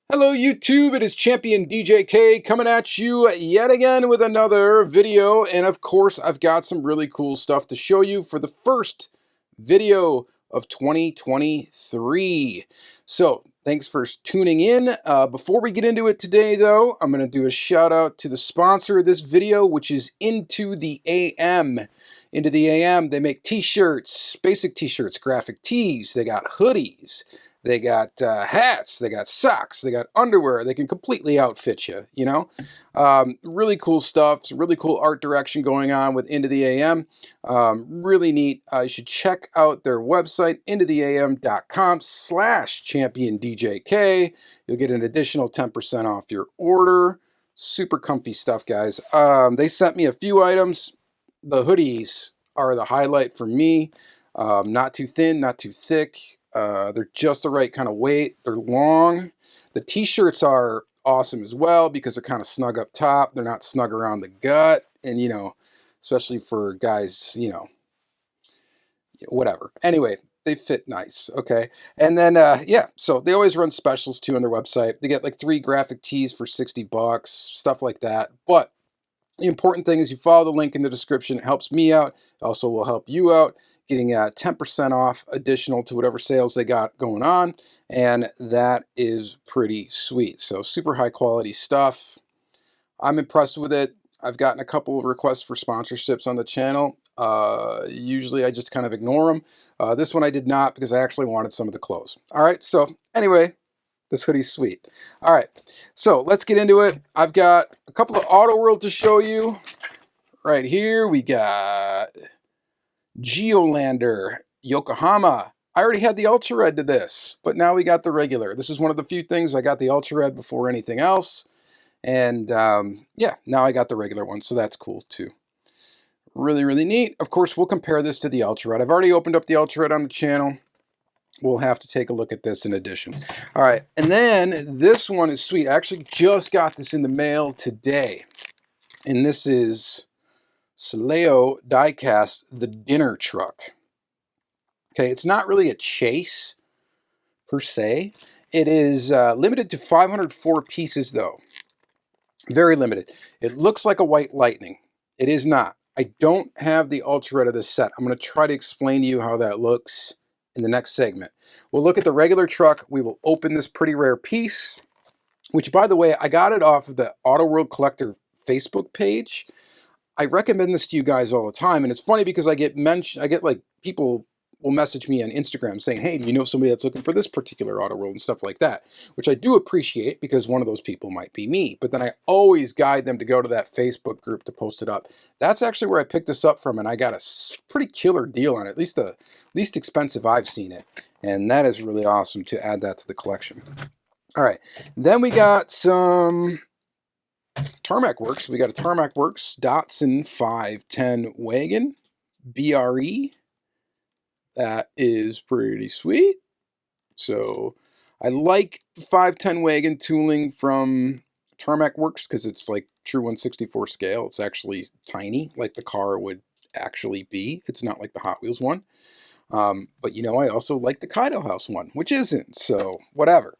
Hello YouTube, it is Championdjk coming at you yet again with another video, and of course I've got some really cool stuff to show you for the first video of 2023. So thanks for tuning in. Before we get into it today though, I'm going to do a shout out to the sponsor of this video, which is Into the AM. Into the AM, they make t-shirts, basic t-shirts, graphic tees, they got hoodies. They got hats, they got socks, they got underwear. They can completely outfit you, you know? Really cool stuff. Some really cool art direction going on with Into the AM. Really neat. You should check out their website, intotheam.com/ChampiondJK. You'll get an additional 10% off your order. Super comfy stuff, guys. They sent me a few items. The hoodies are the highlight for me. Not too thin, not too thick. They're just the right kind of weight. They're long. The t-shirts are awesome as well because they're kind of snug up top. They're not snug around the gut. And, you know, especially for guys, you know, whatever. Anyway, they fit nice. Okay. And then, yeah, so they always run specials too on their website. They get like 3 graphic tees for $60, stuff like that. But the important thing is you follow the link in the description. It helps me out. It also will help you out, getting 10% off additional to whatever sales they got going on. And that is pretty sweet. So super high quality stuff. I'm impressed with it. I've gotten a couple of requests for sponsorships on the channel. Usually I just kind of ignore them. This one I did not because I actually wanted some of the clothes. All right, so anyway, this hoodie's sweet. All right, so let's get into it. I've got a couple of Auto World to show you. Right here, we got Geolander, Yokohama. I already had the Ultra Red to this, but now we got the regular. This is one of the few things I got the Ultra Red before anything else. And yeah, now I got the regular one, so that's cool too. Really, really neat. Of course, we'll compare this to the Ultra Red. I've already opened up the Ultra Red on the channel. We'll have to take a look at this in addition. All right, and then this one is sweet. I actually just got this in the mail today. And this is Soleo Diecast, the dinner truck. Okay, it's not really a chase per se. It is limited to 504 pieces though. Very limited. It looks like a White Lightning. It is not. I don't have the Ultra Red of this set. I'm going to try to explain to you how that looks in the next segment. We'll look at the regular truck. We will open this pretty rare piece, which by the way, I got it off of the Auto World Collector Facebook page. I recommend this to you guys all the time, and it's funny because I get like people will message me on Instagram saying, hey, do you know somebody that's looking for this particular Auto World and stuff like that, which I do appreciate because one of those people might be me, but then I always guide them to go to that Facebook group to post it up. That's actually where I picked this up from, and I got a pretty killer deal on it, at least the least expensive I've seen it, and that is really awesome to add that to the collection. All right, then we got some Tarmac Works. We got a Tarmac Works Datsun 510 wagon, BRE. That is pretty sweet. So I like the 510 wagon tooling from Tarmac Works because it's like true 1/64 scale. It's actually tiny, like the car would actually be. It's not like the Hot Wheels one. But you know, I also like the Kaido House one, which isn't. So whatever.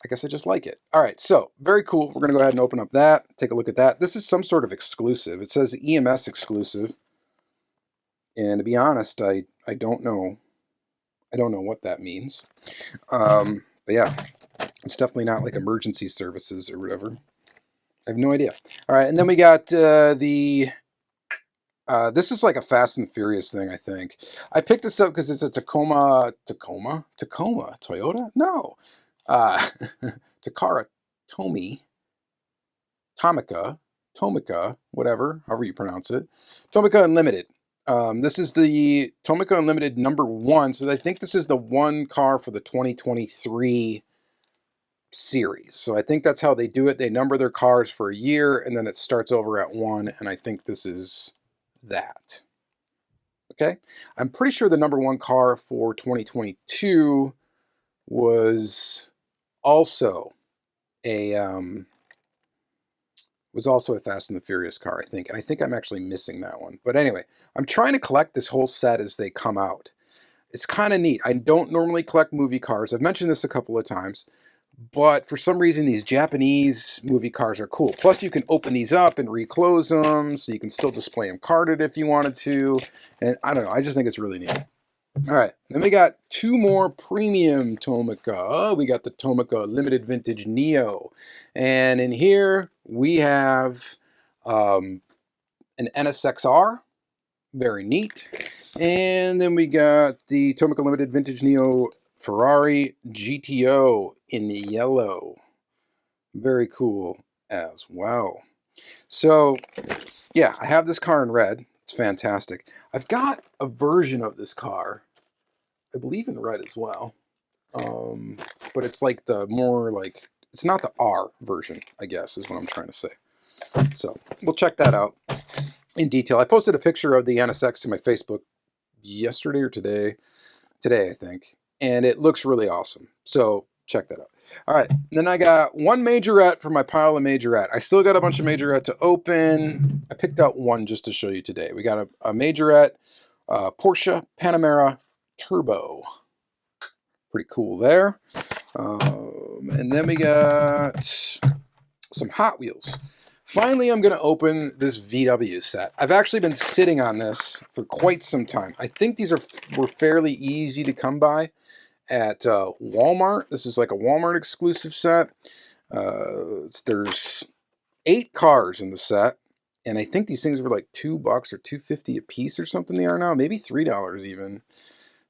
I guess I just like it. All right, so very cool. We're going to go ahead and open up that, take a look at that. This is some sort of exclusive. It says EMS exclusive. And to be honest, I don't know. I don't know what that means. But yeah, it's definitely not like emergency services or whatever. I have no idea. All right, and then we got this is like a Fast and Furious thing, I think. I picked this up because it's a Tomica, Toyota? No. Takara, Tomica, whatever, however you pronounce it. Tomica Unlimited. This is the Tomica Unlimited #1, so I think this is the one car for the 2023 series. So I think that's how they do it. They number their cars for a year, and then it starts over at 1, and I think this is that. Okay? I'm pretty sure the #1 car for 2022 was also a Fast and the Furious car, I think. And I think I'm actually missing that one. But anyway, I'm trying to collect this whole set as they come out. It's kind of neat. I don't normally collect movie cars. I've mentioned this a couple of times, But for some reason, these Japanese movie cars are cool. Plus, you can open these up and reclose them, so you can still display them carded if you wanted to. And I don't know, I just think it's really neat. All right, then we got two more premium Tomica. We got the Tomica Unlimited Vintage Neo. And in here, we have an NSXR. Very neat. And then we got the Tomica Limited Vintage Neo Ferrari GTO in yellow. Very cool as well. So, yeah, I have this car in red. It's fantastic. I've got a version of this car, I believe in red as well. But it's like the more like, it's not the R version, I guess, is what I'm trying to say. So, we'll check that out in detail. I posted a picture of the NSX to my Facebook yesterday or today, I think, and it looks really awesome. So check that out. All right, and then I got one Majorette for my pile of Majorette. I still got a bunch of Majorette to open. I picked out one just to show you today. We got a Majorette Porsche Panamera Turbo. Pretty cool there. And then we got some Hot Wheels. Finally, I'm going to open this VW set. I've actually been sitting on this for quite some time. I think these were fairly easy to come by at Walmart. This is like a Walmart exclusive set. There's 8 cars in the set, and I think these things were like $2 or $2.50 a piece or something. They are now, maybe $3 even.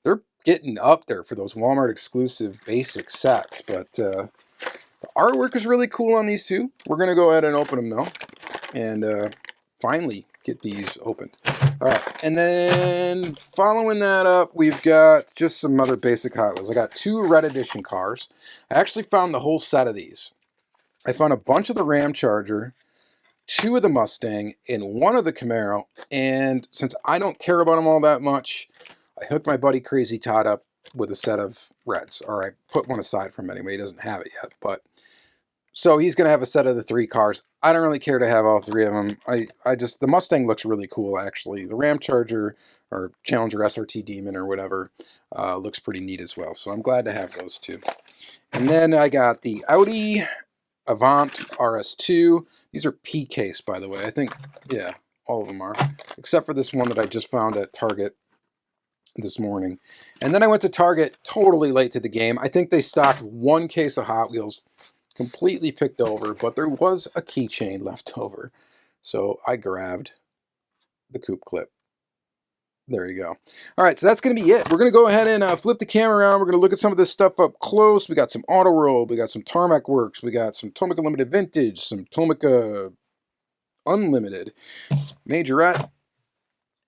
They're getting up there for those Walmart exclusive basic sets, but the artwork is really cool on these two. We're going to go ahead and open them though, and finally get these opened. All right, and then following that up, we've got just some other basic Hot Wheels. I got 2 Red Edition cars. I actually found the whole set of these. I found a bunch of the Ram Charger, 2 of the Mustang, and 1 of the Camaro, and since I don't care about them all that much, I hooked my buddy Crazy Todd up with a set of Reds. Or I put one aside from him anyway. He doesn't have it yet, but so he's going to have a set of the 3 cars. I don't really care to have all 3 of them. I just, the Mustang looks really cool, actually. The Ram Charger or Challenger SRT Demon or whatever looks pretty neat as well. So I'm glad to have those 2. And then I got the Audi Avant RS2. These are P-case, by the way. I think, yeah, all of them are. Except for this one that I just found at Target this morning. And then I went to Target totally late to the game. I think they stocked 1 case of Hot Wheels, completely picked over, but there was a keychain left over. So I grabbed the coupe clip. There you go. All right, so that's going to be it. We're going to go ahead and flip the camera around. We're going to look at some of this stuff up close. We got some Auto World. We got some Tarmac Works. We got some Tomica Limited Vintage, some Tomica Unlimited, Majorette,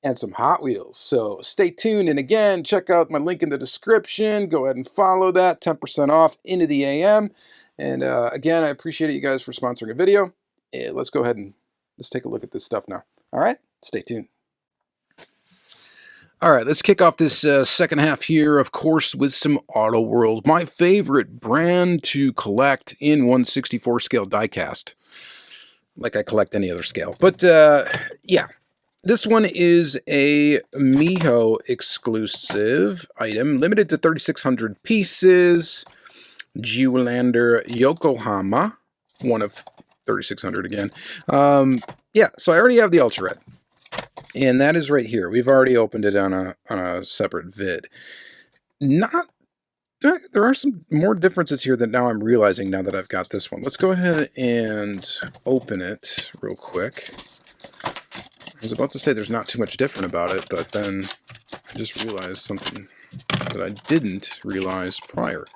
and some Hot Wheels. So stay tuned. And again, check out my link in the description. Go ahead and follow that. 10% off into the AM. And again, I appreciate you guys for sponsoring a video. Let's go ahead and let's take a look at this stuff now. All right, stay tuned. All right, let's kick off this second half here, of course, with some Auto World, my favorite brand to collect in 1/64 scale diecast, like I collect any other scale. But yeah, this one is a Miho exclusive item, limited to 3,600 pieces. Geolander Yokohama, one of 3,600 again. Yeah, so I already have the Ultra Red. And that is right here. We've already opened it on a separate vid. There are some more differences here that now I'm realizing now that I've got this one. Let's go ahead and open it real quick. I was about to say there's not too much different about it, but then I just realized something that I didn't realize prior,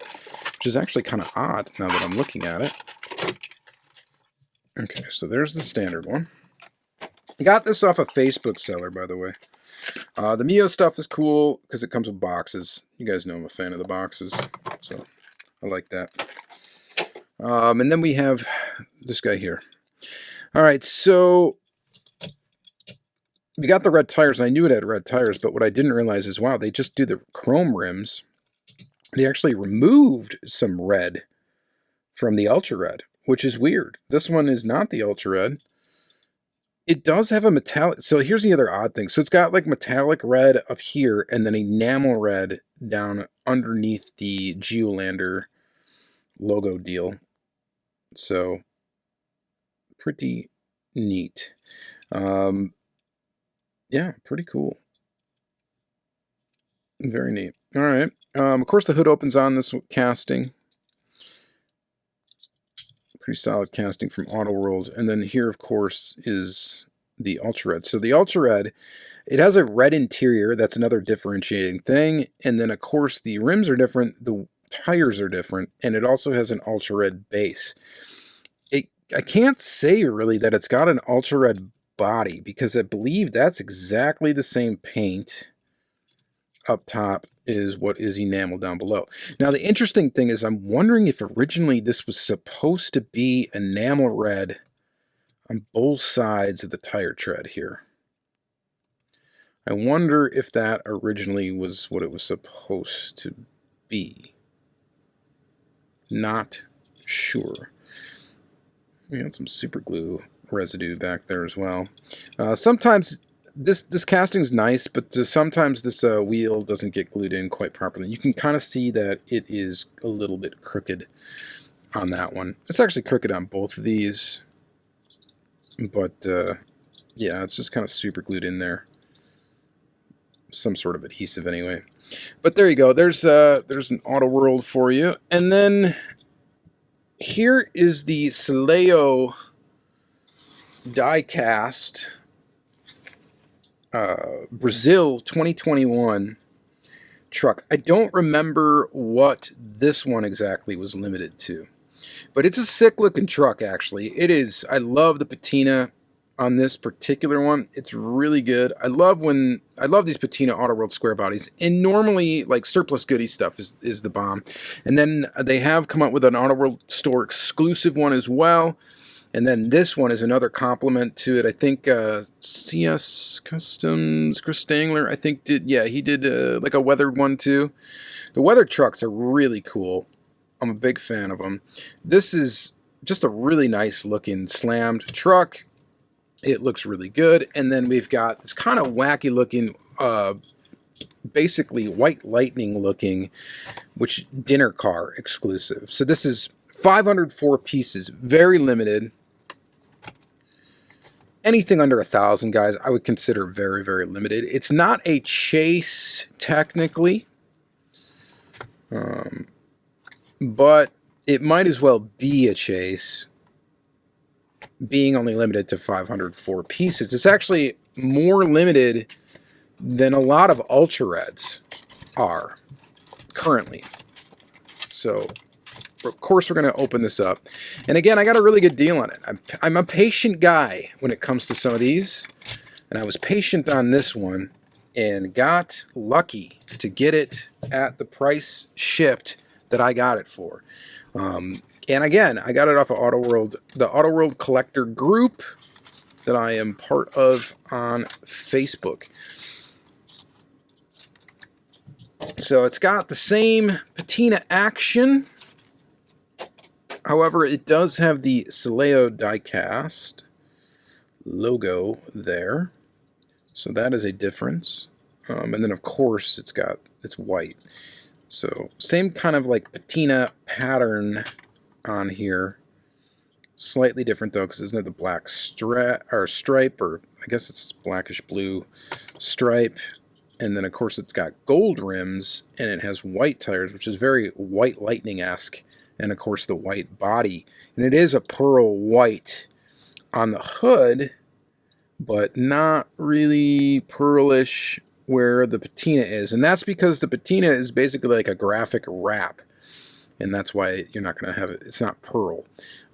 which is actually kind of odd now that I'm looking at it. Okay, so there's the standard one. I got this off a Facebook seller, by the way. The Mio stuff is cool because it comes with boxes. You guys know I'm a fan of the boxes, so I like that. And then we have this guy here. All right, so we got the red tires, and I knew it had red tires, but what I didn't realize is, wow, they just do the chrome rims. They actually removed some red from the Ultra Red, which is weird. This one is not the Ultra Red. It does have a metallic, so here's the other odd thing. So it's got like metallic red up here and then enamel red down underneath the Geolander logo deal. So pretty neat. Yeah, pretty cool. Very neat. All right. Of course, the hood opens on this casting. Pretty solid casting from Auto World. And then here, of course, is the Ultra Red. So the Ultra Red, it has a red interior. That's another differentiating thing. And then, of course, the rims are different. The tires are different. And it also has an Ultra Red base. I can't say really that it's got an Ultra Red body, because I believe that's exactly the same paint up top is what is enameled down below. Now, the interesting thing is I'm wondering if originally this was supposed to be enamel red on both sides of the tire tread here. I wonder if that originally was what it was supposed to be. Not sure. We had some super glue residue back there as well. Sometimes this casting's nice, but sometimes this wheel doesn't get glued in quite properly. You can kind of see that it is a little bit crooked on that one. It's actually crooked on both of these, but yeah, it's just kind of super glued in there. Some sort of adhesive anyway. But there you go. There's an Auto World for you. And then here is the Sileo Diecast Brazil 2021 truck. I don't remember what this one exactly was limited to, but it's a sick looking truck actually. It is. I love the patina on this particular one. It's really good. I love these patina Auto World square bodies, and normally like surplus goodie stuff is the bomb. And then they have come up with an Auto World store exclusive one as well. And then this one is another compliment to it. I think CS Customs, Chris Stangler, I think he did like a weathered one too. The weathered trucks are really cool. I'm a big fan of them. This is just a really nice looking slammed truck. It looks really good. And then we've got this kind of wacky looking, basically white lightning looking, which dinner car exclusive. So this is 504 pieces, very limited. Anything under 1,000, guys, I would consider very, very limited. It's not a chase technically, but it might as well be a chase, being only limited to 504 pieces. It's actually more limited than a lot of Ultra Reds are currently. So, of course, we're going to open this up. And again, I got a really good deal on it. I'm a patient guy when it comes to some of these. And I was patient on this one and got lucky to get it at the price shipped that I got it for. And again, I got it off of Auto World, the Auto World Collector group that I am part of on Facebook. So it's got the same patina action. However, it does have the Sileo Diecast logo there. So that is a difference. And then, of course, it's white. So same kind of like patina pattern on here. Slightly different, though, because there's not the black stripe, or I guess it's blackish blue stripe. And then, of course, it's got gold rims, and it has white tires, which is very White Lightning-esque. And of course the white body, and it is a pearl white on the hood, but not really pearlish where the patina is. And that's because the patina is basically like a graphic wrap, and that's why you're not going to have it. It's not pearl.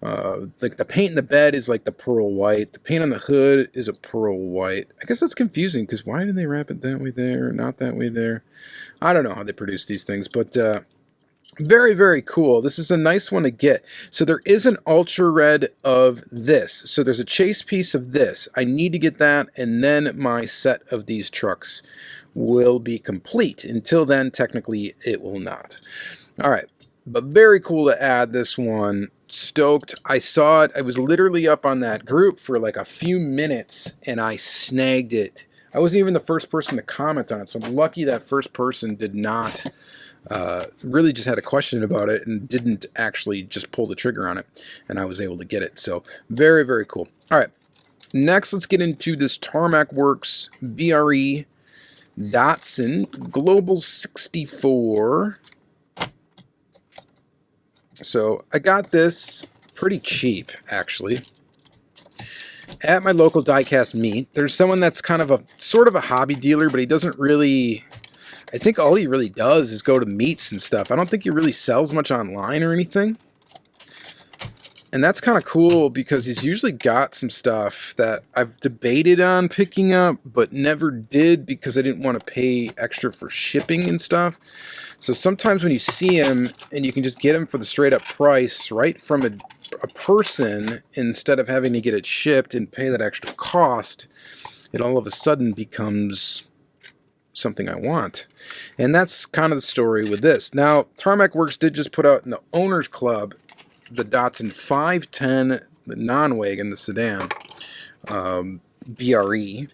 Like the paint in the bed is like the pearl white. The paint on the hood is a pearl white. I guess that's confusing, because why do they wrap it that way there, not that way there? I don't know how they produce these things, but very, very cool. This is a nice one to get. So there is an Ultra Red of this. So there's a chase piece of this. I need to get that, and then my set of these trucks will be complete. Until then, technically, it will not. All right. But very cool to add this one. Stoked. I saw it. I was literally up on that group for like a few minutes, and I snagged it. I wasn't even the first person to comment on it, so I'm lucky that first person did not Really just had a question about it and didn't actually just pull the trigger on it, and I was able to get it. So very, very cool. All right, next let's get into this Tarmac Works BRE Datsun Global 64. So I got this pretty cheap, actually, at my local diecast meet. There's someone that's kind of a sort of a hobby dealer, but he doesn't really, I think all he really does is go to meets and stuff. I don't think he really sells much online or anything. And that's kind of cool because he's usually got some stuff that I've debated on picking up, but never did because I didn't want to pay extra for shipping and stuff. So sometimes when you see him and you can just get him for the straight up price right from a person instead of having to get it shipped and pay that extra cost, it all of a sudden becomes something I want. And that's kind of the story with this. Now, Tarmac Works did just put out in the Owners Club the Datsun 510, the non-wagon, the sedan, BRE,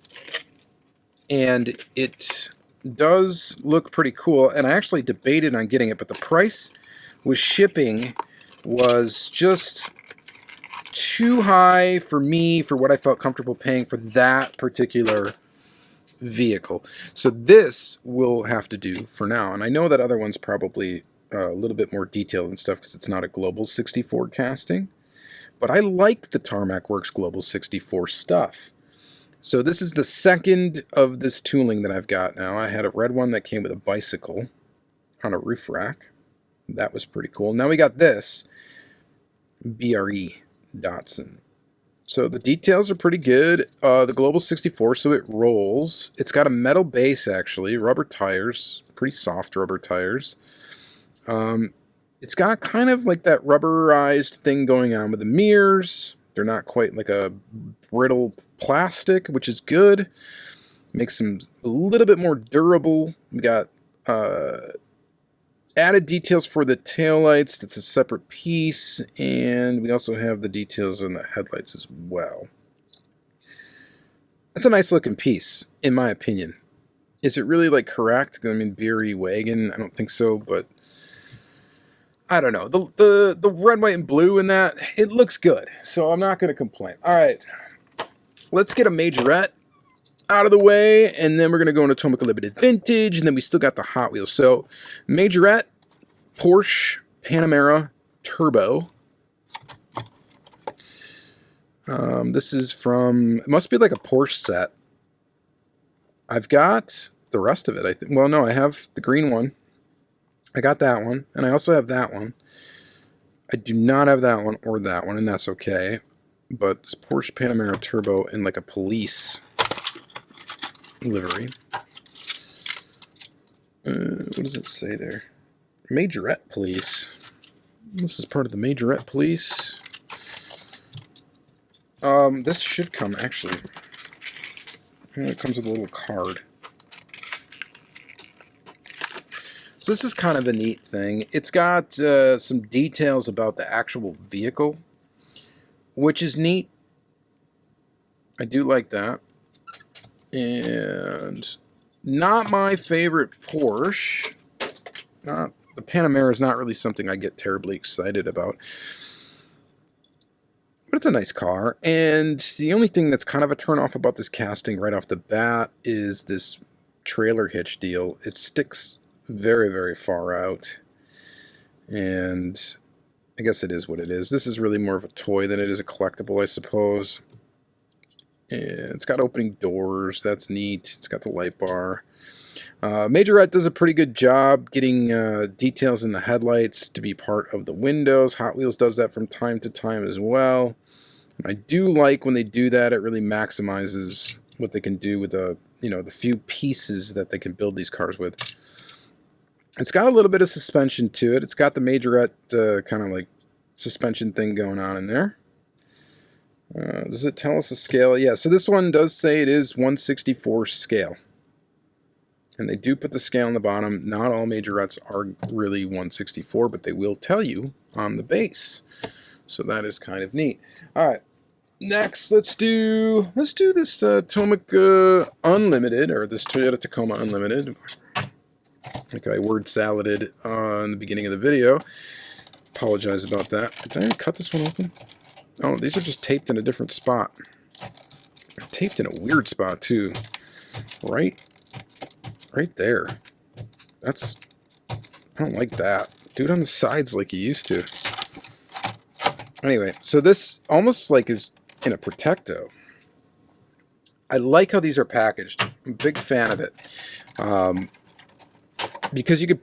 and it does look pretty cool, and I actually debated on getting it, but the price with shipping was just too high for me for what I felt comfortable paying for that particular vehicle. So this will have to do for now, and I know that other one's probably a little bit more detailed and stuff because it's not a Global 64 casting, but I like the Tarmac Works Global 64 stuff. So this is the second of this tooling that I've got now. I had a red one that came with a bicycle on a roof rack. That was pretty cool. Now we got this BRE Datsun. So the details are pretty good. The Global 64, so it rolls. It's got a metal base, actually, rubber tires, pretty soft rubber tires. It's got kind of like that rubberized thing going on with the mirrors. They're not quite like a brittle plastic, which is good. Makes them a little bit more durable. We got added details for the taillights. That's a separate piece. And we also have the details on the headlights as well. That's a nice looking piece, in my opinion. Is it really like correct? I mean, BRE wagon, I don't think so, but I don't know. The red, white, and blue in that, it looks good. So I'm not going to complain. All right. Let's get a Majorette out of the way, and then we're going to go into Tomica Unlimited Vintage, and then we still got the Hot Wheels. So Majorette, Porsche Panamera Turbo. This is from, it must be like a Porsche set. I've got the rest of it, I think. Well, no, I have the green one. I got that one, and I also have that one. I do not have that one or that one, and that's okay. But it's Porsche Panamera Turbo in like a police livery. What does it say there? Majorette Police. This is part of the Majorette Police. This should come, actually. It comes with a little card. So this is kind of a neat thing. It's got some details about the actual vehicle, which is neat. I do like that. And not my favorite Porsche. The Panamera is not really something I get terribly excited about. But it's a nice car. And the only thing that's kind of a turnoff about this casting right off the bat is this trailer hitch deal. It sticks very, very far out. And I guess it is what it is. This is really more of a toy than it is a collectible, I suppose. And it's got opening doors. That's neat. It's got the light bar. Majorette does a pretty good job getting details in the headlights to be part of the windows. Hot Wheels does that from time to time as well. And I do like when they do that. It really maximizes what they can do with the few pieces that they can build these cars with. It's got a little bit of suspension to it. It's got the Majorette kind of like suspension thing going on in there. Does it tell us the scale? Yeah, so this one does say it is 1/64 scale. And they do put the scale on the bottom. Not all Majorettes are really 1/64, but they will tell you on the base. So that is kind of neat. All right, next let's do this Tomica Unlimited, or this Toyota Tacoma Unlimited. like I word saladed on the beginning of the video. Apologize about that. Did I cut this one open? Oh, these are just taped in a different spot. They're taped in a weird spot too. Right there. That's, I don't like that. Do it on the sides like you used to. Anyway, so this almost like is in a Protecto. I like how these are packaged. I'm a big fan of it. Because you could,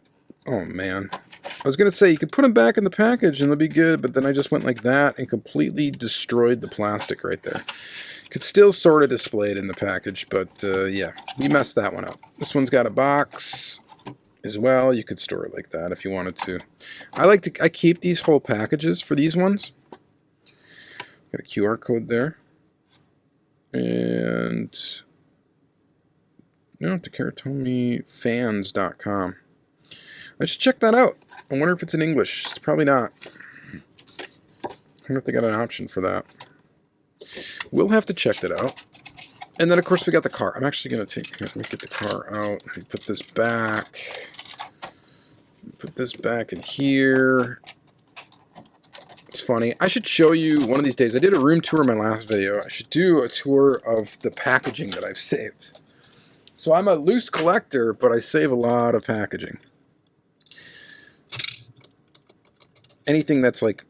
oh man. I was going to say you could put them back in the package and they'll be good, but then I just went like that and completely destroyed the plastic right there. Could still sort of display it in the package, but yeah, we messed that one up. This one's got a box as well. You could store it like that if you wanted to. I keep these whole packages for these ones. Got a QR code there. And no, TakeratomiFans.com. I should check that out. I wonder if it's in English. It's probably not. I wonder if they got an option for that. We'll have to check that out. And then, of course, we got the car. I'm actually going to take... Let me get the car out. Let me put this back. Put this back in here. It's funny. I should show you one of these days. I did a room tour in my last video. I should do a tour of the packaging that I've saved. So I'm a loose collector, but I save a lot of packaging. Anything that's like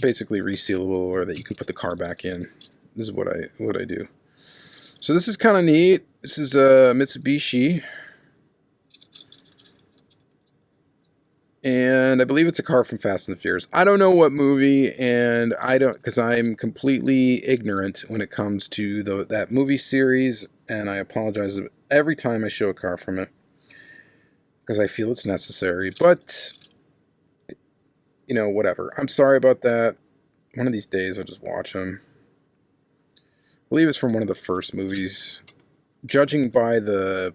basically resealable or that you can put the car back in. This is what I do. So this is kind of neat. This is a Mitsubishi. And I believe it's a car from Fast and the Furious. I don't know what movie, and I don't, because I'm completely ignorant when it comes to that movie series, and I apologize every time I show a car from it, because I feel it's necessary, but, you know, whatever. I'm sorry about that. One of these days I'll just watch them. I believe it's from one of the first movies. Judging by the,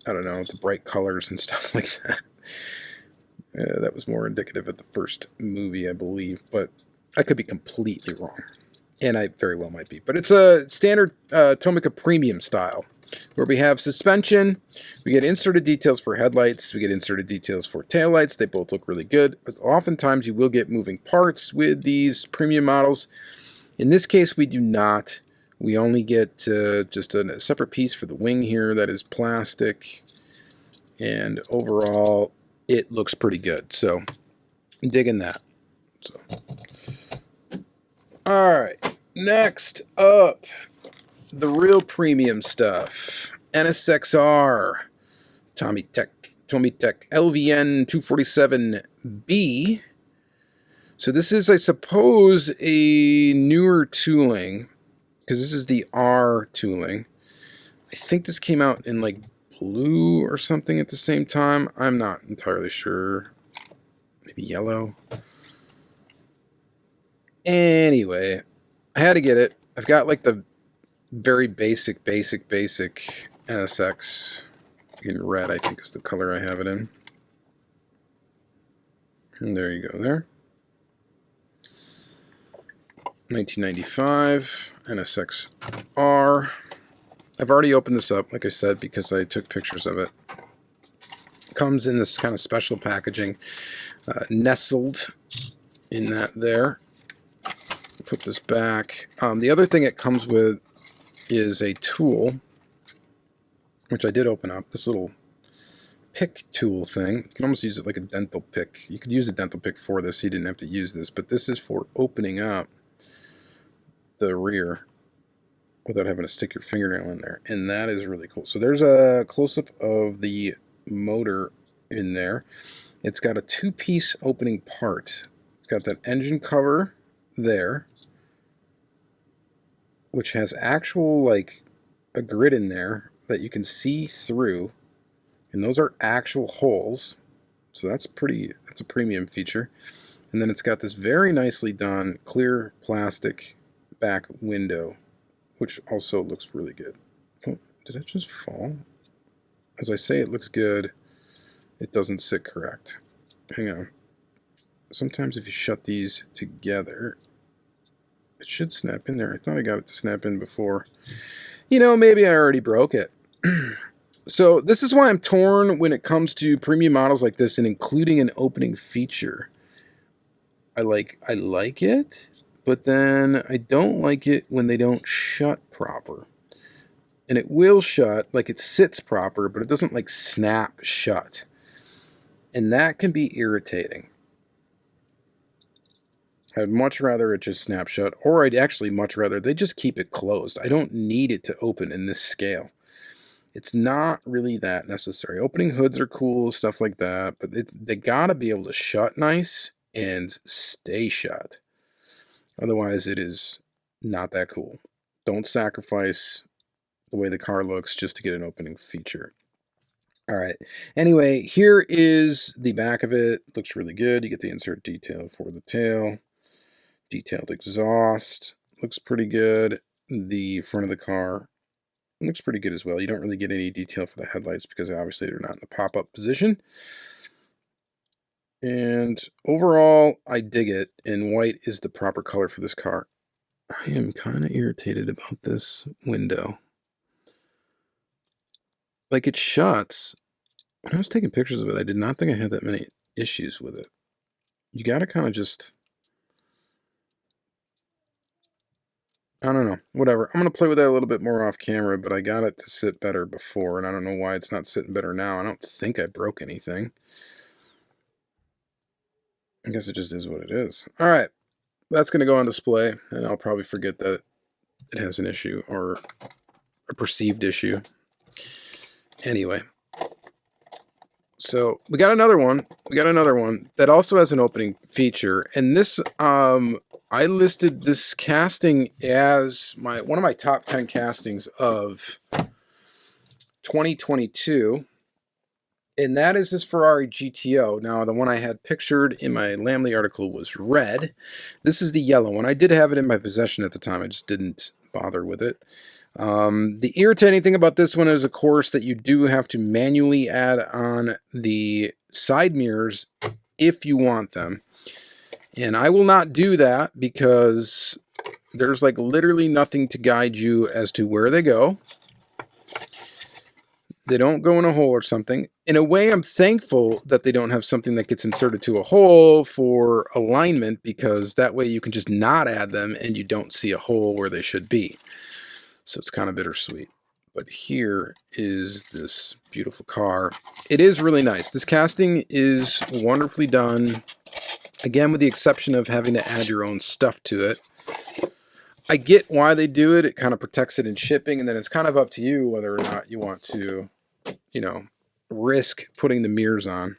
I don't know, the bright colors and stuff like that. That was more indicative of the first movie, I believe, but I could be completely wrong, and I very well might be. But it's a standard Tomica premium style, where we have suspension, we get inserted details for headlights, we get inserted details for taillights. They both look really good. But oftentimes you will get moving parts with these premium models. In this case, we do not. We only get just a separate piece for the wing here that is plastic, and overall it looks pretty good, so I'm digging that. So, all right, next up, the real premium stuff. NSXR, Tomica LVN 247B. So this is, I suppose, a newer tooling, because this is the R tooling. I think this came out in like blue or something at the same time. I'm not entirely sure. Maybe yellow. Anyway, I had to get it. I've got like the very basic NSX in red, I think is the color I have it in. And there you go there. 1995 NSX-R. I've already opened this up, like I said, because I took pictures of it. Comes in this kind of special packaging, nestled in that there. Put this back. The other thing it comes with is a tool, which I did open up. This little pick tool thing. You can almost use it like a dental pick. You could use a dental pick for this. You didn't have to use this, but this is for opening up the rear without having to stick your fingernail in there, and that is really cool. So there's a close-up of the motor in there. It's got a two-piece opening part. It's got that engine cover there, which has actual, like, a grid in there that you can see through, and those are actual holes, so that's a premium feature. And then it's got this very nicely done clear plastic back window, which also looks really good. Oh, did it just fall? As I say, it looks good. It doesn't sit correct. Hang on. Sometimes if you shut these together, it should snap in there. I thought I got it to snap in before. You know, maybe I already broke it. So this is why I'm torn when it comes to premium models like this and including an opening feature. I like it, but then I don't like it when they don't shut proper. And it will shut, like it sits proper, but it doesn't like snap shut. And that can be irritating. I'd much rather it just snap shut, or I'd actually much rather they just keep it closed. I don't need it to open in this scale. It's not really that necessary. Opening hoods are cool, stuff like that, but they gotta be able to shut nice and stay shut. Otherwise, it is not that cool. Don't sacrifice the way the car looks just to get an opening feature. All right. Anyway, here is the back of it. Looks really good. You get the insert detail for the tail. Detailed exhaust. Looks pretty good. The front of the car looks pretty good as well. You don't really get any detail for the headlights because obviously they're not in the pop-up position. And overall, I dig it. And white is the proper color for this car. I am kind of irritated about this window. Like, it shuts. When I was taking pictures of it, I did not think I had that many issues with it. You got to kind of just... I don't know. Whatever. I'm going to play with that a little bit more off camera, but I got it to sit better before, and I don't know why it's not sitting better now. I don't think I broke anything. I guess it just is what it is. All right. That's going to go on display, and I'll probably forget that it has an issue or a perceived issue. Anyway. So we got another one. We got another one that also has an opening feature, and this I listed this casting as one of my top 10 castings of 2022, and that is this Ferrari GTO. Now, the one I had pictured in my Lamley article was red. This is the yellow one. I did have it in my possession at the time. I just didn't bother with it. The irritating thing about this one is, of course, that you do have to manually add on the side mirrors if you want them. And I will not do that because there's like literally nothing to guide you as to where they go. They don't go in a hole or something. In a way, I'm thankful that they don't have something that gets inserted to a hole for alignment, because that way you can just not add them and you don't see a hole where they should be. So it's kind of bittersweet. But here is this beautiful car. It is really nice. This casting is wonderfully done. Again, with the exception of having to add your own stuff to it. I get why they do it. It kind of protects it in shipping, and then it's kind of up to you whether or not you want to, you know, risk putting the mirrors on.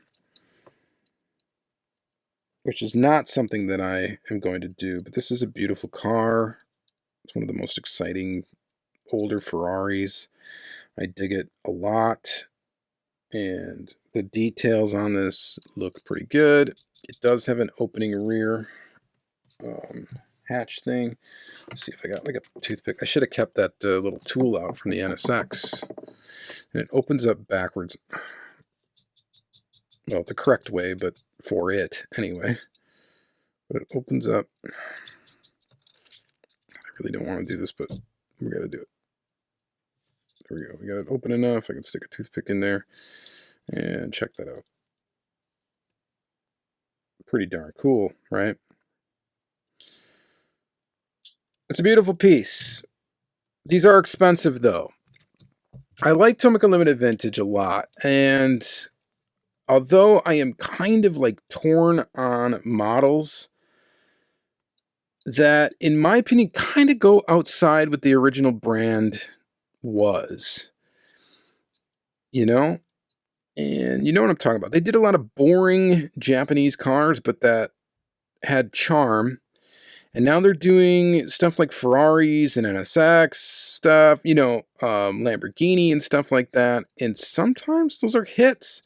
Which is not something that I am going to do. But this is a beautiful car. It's one of the most exciting older Ferraris. I dig it a lot. And the details on this look pretty good. It does have an opening rear hatch thing. Let's see if I got like a toothpick. I should have kept that little tool out from the NSX. And it opens up backwards. Well, the correct way, but for it anyway. But it opens up. I really don't want to do this, but we got to do it. There we go. We got it open enough. I can stick a toothpick in there and check that out. Pretty darn cool, right? It's a beautiful piece. These are expensive, though. I like Tomica Unlimited Vintage a lot, and although I am kind of like torn on models that, in my opinion, kind of go outside what the original brand was, you know? And you know what I'm talking about. They did a lot of boring Japanese cars, but that had charm. And now they're doing stuff like Ferraris and NSX stuff, you know, Lamborghini and stuff like that. And sometimes those are hits.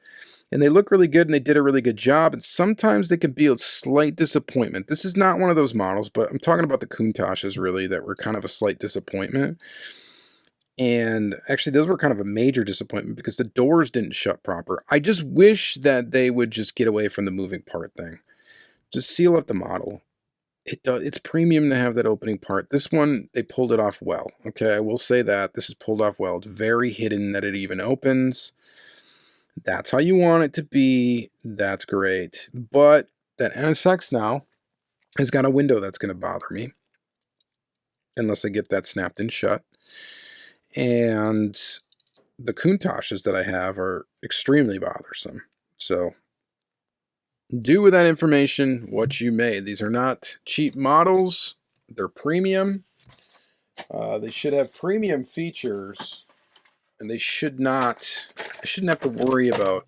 And they look really good, and they did a really good job. And sometimes they can be a slight disappointment. This is not one of those models, but I'm talking about the Countachs really that were kind of a slight disappointment. And actually, those were kind of a major disappointment because the doors didn't shut proper. I just wish that they would just get away from the moving part thing. Just seal up the model. It's premium to have that opening part. This one, they pulled it off well. Okay, I will say that. This is pulled off well. It's very hidden that it even opens. That's how you want it to be. That's great. But that NSX now has got a window that's going to bother me. Unless I get that snapped in shut. And the Countachs that I have are extremely bothersome. So do with that information what you may. These are not cheap models. They're premium. They should have premium features. And they shouldn't have to worry about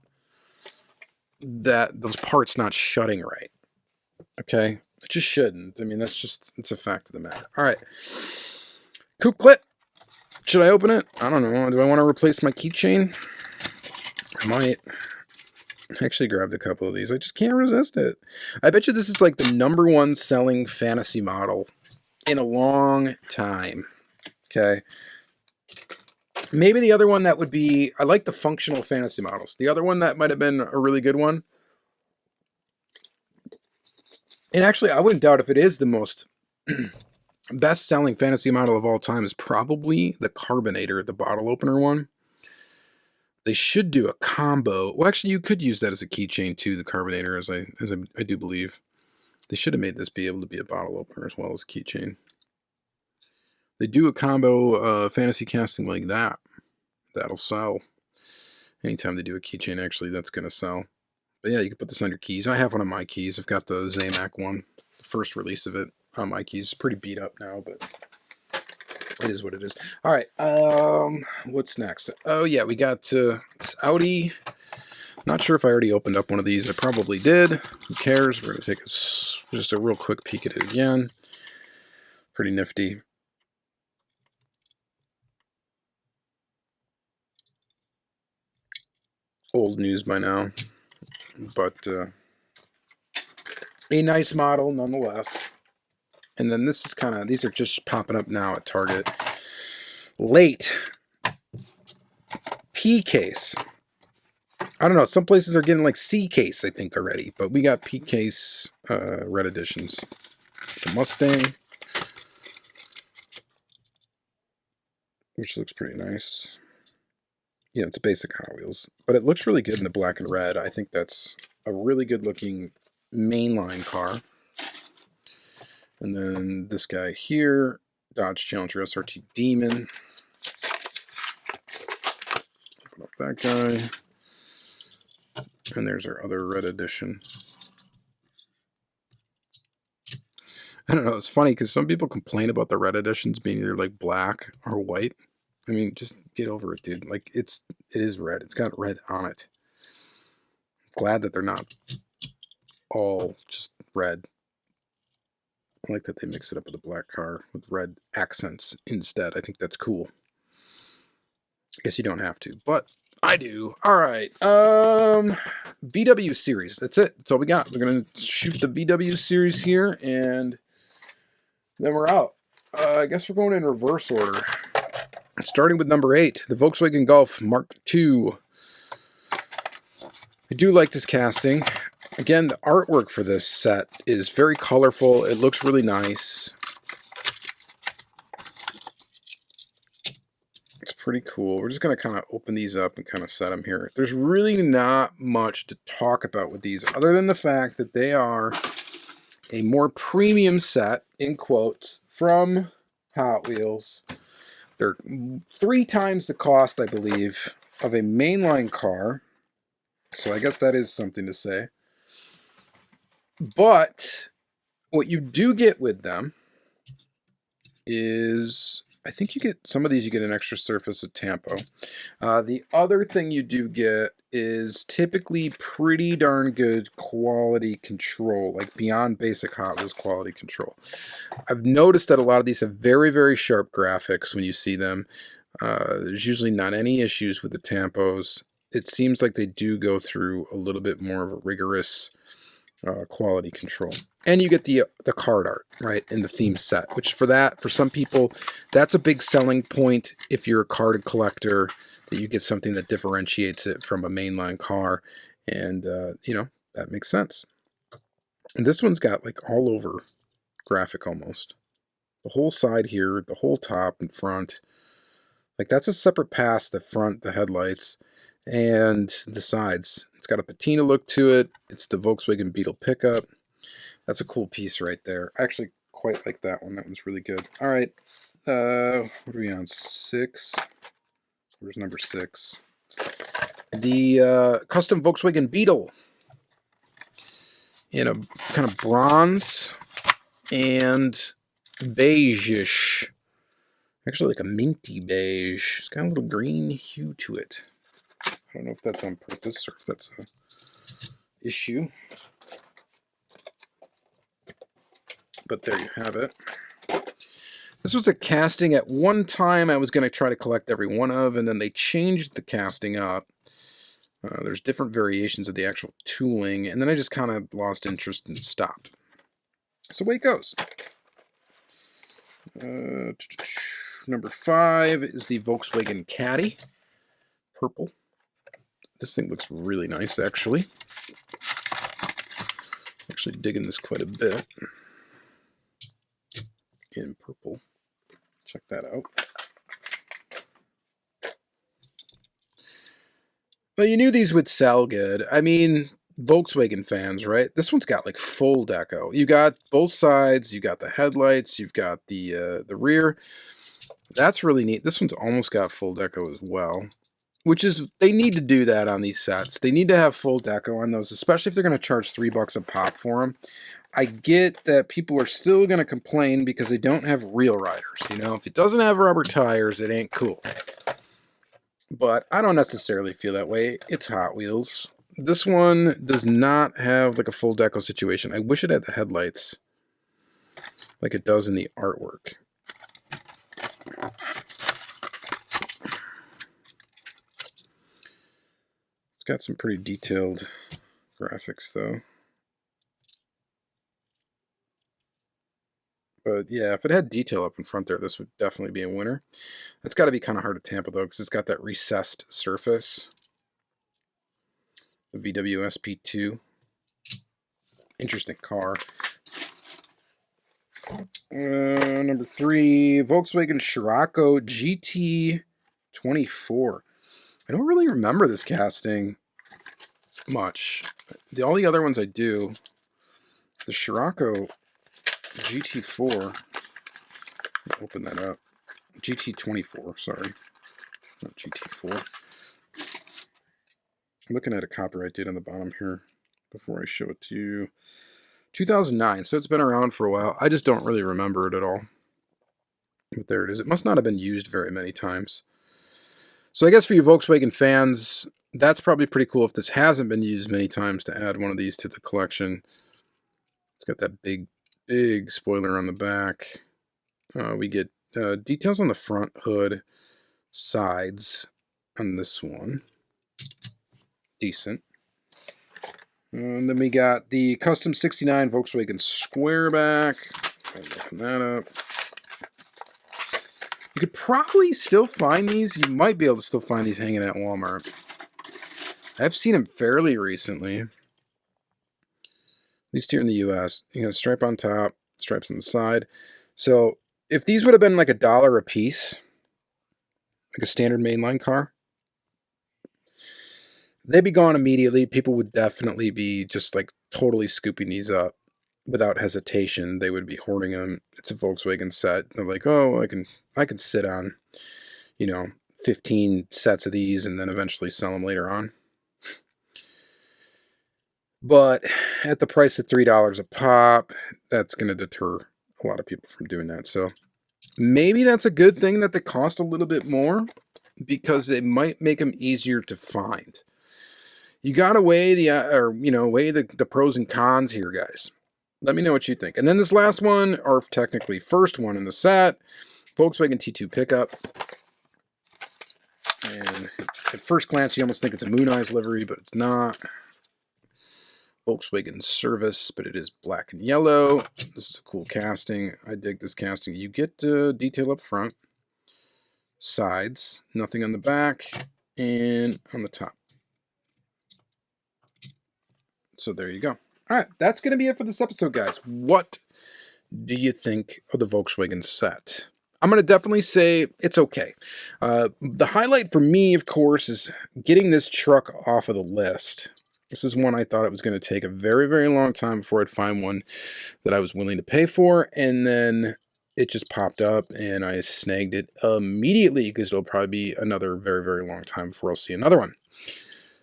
those parts not shutting right. Okay? It just shouldn't. I mean, it's a fact of the matter. All right. Coupe clip. Should I open it? I don't know. Do I want to replace my keychain? I might. I actually grabbed a couple of these. I just can't resist it. I bet you this is like the #1 selling fantasy model in a long time. Okay. Maybe the other one that would be, I like the functional fantasy models. The other one that might have been a really good one. And actually, I wouldn't doubt if it is the most best-selling fantasy model of all time is probably the Carbonator, the bottle opener one. They should do a combo. Well, actually, you could use that as a keychain too, the Carbonator, as I do believe. They should have made this be able to be a bottle opener as well as a keychain. They do a combo fantasy casting like that. That'll sell. Anytime they do a keychain, actually, that's going to sell. But yeah, you can put this on your keys. I have one of my keys. I've got the Zamac one, the first release of it on my keys. It's pretty beat up now, but it is what it is. All right, what's next? Oh yeah, we got this Audi. Not sure if I already opened up one of these. I probably did. Who cares? We're going to take just a real quick peek at it again. Pretty nifty. Old news by now, but a nice model nonetheless. And then this is these are just popping up now at Target. Late P case. I don't know. Some places are getting like C case, I think, already. But we got P case red editions. The Mustang, which looks pretty nice. Yeah, it's a basic Hot Wheels, but it looks really good in the black and red. I think that's a really good looking mainline car. And then this guy here, Dodge Challenger SRT Demon. Open up that guy. And there's our other red edition. I don't know, it's funny because some people complain about the red editions being either like black or white. I mean, just get over it, dude. Like, it is red. It's got red on it. Glad that they're not all just red. I like that they mix it up with a black car with red accents instead. I think that's cool. I guess you don't have to, but I do. All right. VW series. That's it. That's all we got. We're going to shoot the VW series here, and then we're out. I guess we're going in reverse order. Starting with number 8, the Volkswagen Golf Mark II. I do like this casting. Again, the artwork for this set is very colorful. It looks really nice. It's pretty cool. We're just going to kind of open these up and kind of set them here. There's really not much to talk about with these other than the fact that they are a more premium set, in quotes, from Hot Wheels. They're 3 times the cost, I believe, of a mainline car. So I guess that is something to say. But what you do get with them is, I think you get, some of these you get an extra surface of tampo. The other thing you do get is typically pretty darn good quality control, like beyond basic Hot Wheels quality control. I've noticed that a lot of these have very, very sharp graphics when you see them. There's usually not any issues with the tampos. It seems like they do go through a little bit more of a rigorous quality control. And you get the card art, right, in the theme set, which for some people, that's a big selling point if you're a carded collector, that you get something that differentiates it from a mainline car. And, you know, that makes sense. And this one's got like all over graphic almost. The whole side here, the whole top and front. Like, that's a separate pass, the front, the headlights, and the sides. It's got a patina look to it. It's the Volkswagen Beetle pickup. That's a cool piece right there. I actually quite like that one. That one's really good. All right. What are we on? 6. Where's number 6? The custom Volkswagen Beetle in a kind of bronze and beige-ish. Actually, like a minty beige. It's got a little green hue to it. I don't know if that's on purpose or if that's an issue. But there you have it. This was a casting at one time I was going to try to collect every one of, and then they changed the casting up. There's different variations of the actual tooling, and then I just kind of lost interest and stopped. So away it goes. Number 5 is the Volkswagen Caddy. Purple. This thing looks really nice, actually. Actually digging this quite a bit. In purple. Check that out. Well, you knew these would sell good. I mean, Volkswagen fans, right? This one's got like full deco. You got both sides, you got the headlights, you've got the rear. That's really neat. This one's almost got full deco as well, which is, they need to do that on these sets. They need to have full deco on those, especially if they're going to charge $3 a pop for them. I get that people are still going to complain because they don't have real riders. You know, if it doesn't have rubber tires, it ain't cool. But I don't necessarily feel that way. It's Hot Wheels. This one does not have like a full deco situation. I wish it had the headlights like it does in the artwork. It's got some pretty detailed graphics though. But yeah, if it had detail up in front there, this would definitely be a winner. It's got to be kind of hard to tamper though, because it's got that recessed surface. The VW SP2. Interesting car. Number 3, Volkswagen Scirocco GT24. I don't really remember this casting much. All the other ones I do. The Scirocco GT4. Open that up. GT24, sorry. Not GT4. I'm looking at a copyright date on the bottom here before I show it to you. 2009, so it's been around for a while. I just don't really remember it at all. But there it is. It must not have been used very many times. So I guess for you Volkswagen fans, that's probably pretty cool if this hasn't been used many times to add one of these to the collection. It's got that big spoiler on the back. We get details on the front hood, sides on this one. Decent. And then we got the custom 69 Volkswagen Squareback. Open that up. You could probably still find these. You might be able to still find these hanging at Walmart. I've seen them fairly recently. At least here in the US. You got a stripe on top, stripes on the side. So if these would have been like $1 a piece, like a standard mainline car, they'd be gone immediately. People would definitely be just like totally scooping these up without hesitation. They would be hoarding them. It's a Volkswagen set. They're like, oh, I can sit on, 15 sets of these and then eventually sell them later on. But at the price of $3 a pop, that's going to deter a lot of people from doing that. So maybe that's a good thing that they cost a little bit more, because it might make them easier to find. You gotta weigh the pros and cons here, guys. Let me know what you think. And then this last one, or technically first one in the set, Volkswagen T2 pickup. And at first glance, you almost think it's a Moon Eyes livery, but it's not. Volkswagen Service, but it is black and yellow. This is a cool casting. I dig this casting. You get detail up front, sides, nothing on the back, and on the top. So there you go. All right, that's going to be it for this episode, guys. What do you think of the Volkswagen set? I'm going to definitely say it's okay. The highlight for me, of course, is getting this truck off of the list. This is one I thought it was going to take a very, very long time before I'd find one that I was willing to pay for, and then it just popped up, and I snagged it immediately because it'll probably be another very, very long time before I'll see another one.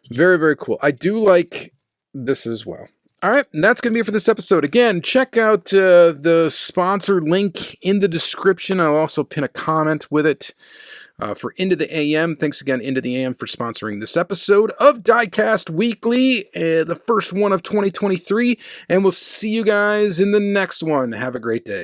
Very, very cool. I do like this as well. All right, and that's going to be it for this episode. Again, check out the sponsor link in the description. I'll also pin a comment with it for Into the AM. Thanks again, Into the AM, for sponsoring this episode of Diecast Weekly, the first one of 2023. And we'll see you guys in the next one. Have a great day.